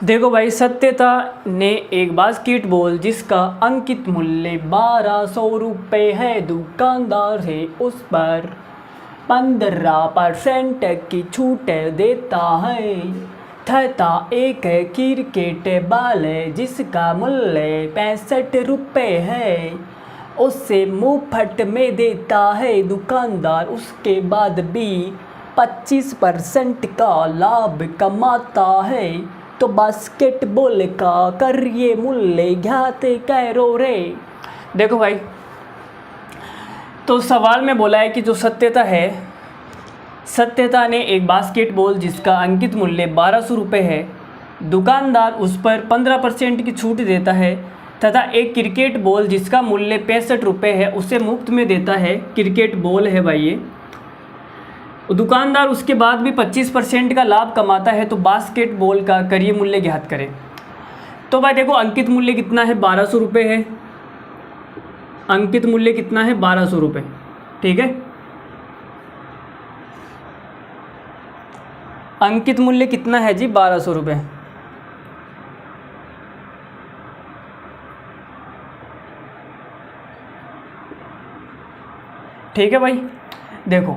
देखो भाई, सत्यता ने एक बास्केटबॉल जिसका अंकित मूल्य 1200 रुपये है, दुकानदार है उस पर 15% की छूट देता है तथा एक क्रिकेट बॉल जिसका मूल्य 65 रुपये है उससे मुफ्त में देता है दुकानदार। उसके बाद भी 25% का लाभ कमाता है। तो बास्केटबॉल का क्रय मूल्य ज्ञात करो रे। देखो भाई, तो सवाल में बोला है कि जो सत्यता है, सत्यता ने एक बास्केटबॉल जिसका अंकित मूल्य 1200 रुपये है, दुकानदार उस पर 15% की छूट देता है तथा एक क्रिकेट बॉल जिसका मूल्य 65 रुपये है उसे मुफ्त में देता है। क्रिकेट बॉल है भाई ये। दुकानदार उसके बाद भी 25% का लाभ कमाता है। तो बास्केटबॉल का क्रय मूल्य ज्ञात करें। तो भाई देखो, अंकित मूल्य कितना है? 1200 रुपये है। अंकित मूल्य कितना है? 1200 रुपये। ठीक है, अंकित मूल्य कितना है जी? 1200 रुपये। ठीक है भाई, देखो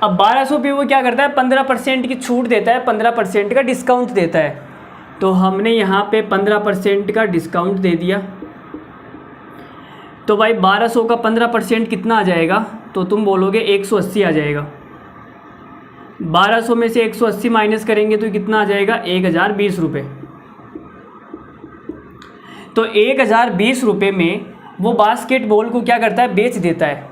अब 1200 पे वो क्या करता है? 15% की छूट देता है, 15% का डिस्काउंट देता है। तो हमने यहाँ पे 15% का डिस्काउंट दे दिया। तो भाई 1200 का 15% कितना आ जाएगा? तो तुम बोलोगे 180 आ जाएगा। 1200 में से 180 माइनस करेंगे तो कितना आ जाएगा? 1020 रुपये। तो 1020 रुपये में वो बास्केटबॉल को क्या करता है? बेच देता है।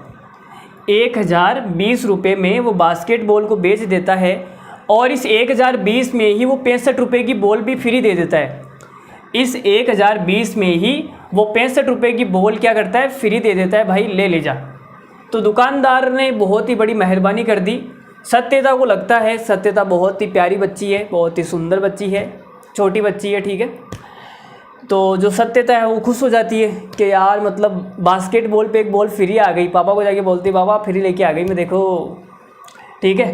1020 रुपये में वो बास्केटबॉल को बेच देता है और इस 1020 में ही वो 65 रुपये की बॉल भी फ्री दे देता है। इस 1020 में ही वो 65 रुपये की बॉल क्या करता है? फ्री दे देता है। भाई ले जा। तो दुकानदार ने बहुत ही बड़ी मेहरबानी कर दी। सत्यता को लगता है सत्यता बहुत ही प्यारी बच्ची है, बहुत ही सुंदर बच्ची है, छोटी बच्ची है। ठीक है, तो जो सत्यता है वो खुश हो जाती है कि यार मतलब बास्केटबॉल पे एक बॉल फ्री आ गई। पापा को जाके बोलती, पापा फ्री लेके आ गई मैं, देखो। ठीक है,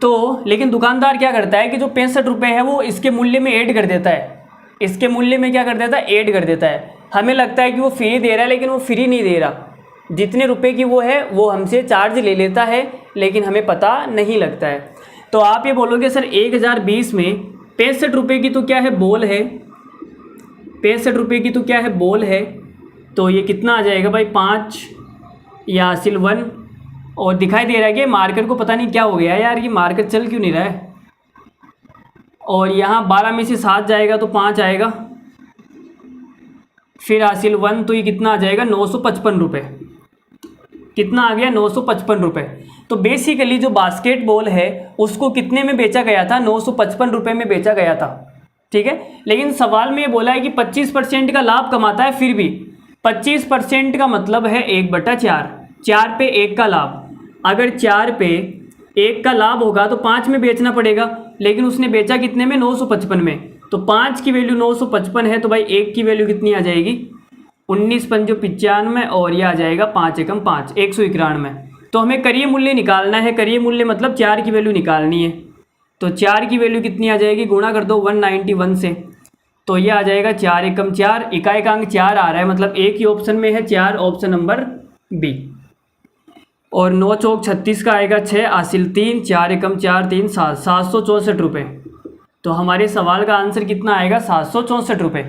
तो लेकिन दुकानदार क्या करता है कि जो 65 रुपये है वो इसके मूल्य में ऐड कर देता है। इसके मूल्य में क्या कर देता है? ऐड कर देता है। हमें लगता है कि वो फ्री दे रहा है, लेकिन वो फ्री नहीं दे रहा। जितने रुपए की वो है वो हमसे चार्ज ले लेता है, लेकिन हमें पता नहीं लगता है। तो आप ये बोलोगे सर 1020 में 65 रुपये की तो क्या है? बॉल है। 65 रुपये की तो क्या है? बॉल है। तो ये कितना आ जाएगा भाई? 5 या हासिल 1। और दिखाई दे रहा है कि मार्कर को पता नहीं क्या हो गया यार, ये मार्कर चल क्यों नहीं रहा है। और यहाँ 12 में से 7 जाएगा तो 5 आएगा, फिर हासिल 1। तो ये कितना आ जाएगा? 955 रुपये। कितना आ गया? 955 रुपये। तो बेसिकली जो बास्केटबॉल है उसको कितने में बेचा गया था? 955 रुपये में बेचा गया था। ठीक है, लेकिन सवाल में ये बोला है कि 25% का लाभ कमाता है। फिर भी 25% का मतलब है 1/4। 4 पे 1 का लाभ। अगर 4 पे 1 का लाभ होगा तो 5 में बेचना पड़ेगा, लेकिन उसने बेचा कितने में? 955 में। तो 5 की वैल्यू 955 है, तो भाई 1 की वैल्यू कितनी आ जाएगी? 19 पंजो 95 और यह आ जाएगा 5 एकम 5, 191। तो हमें क्रय मूल्य निकालना है। क्रय मूल्य मतलब 4 की वैल्यू निकालनी है। तो 4 की वैल्यू कितनी आ जाएगी? गुणा कर दो 191 से। तो ये आ जाएगा 4 एकम 4, इकाएकांक 4 आ रहा है, मतलब एक ही ऑप्शन में है 4, ऑप्शन नंबर बी। और 9 चौक 36 का आएगा 6, हासिल 3, 4 एकम 4, 3 7, 764 रुपये। तो हमारे सवाल का आंसर कितना आएगा? 764 रुपये।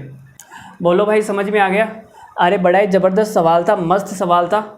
बोलो भाई, समझ में आ गया? अरे बड़ा ही ज़बरदस्त सवाल था, मस्त सवाल था।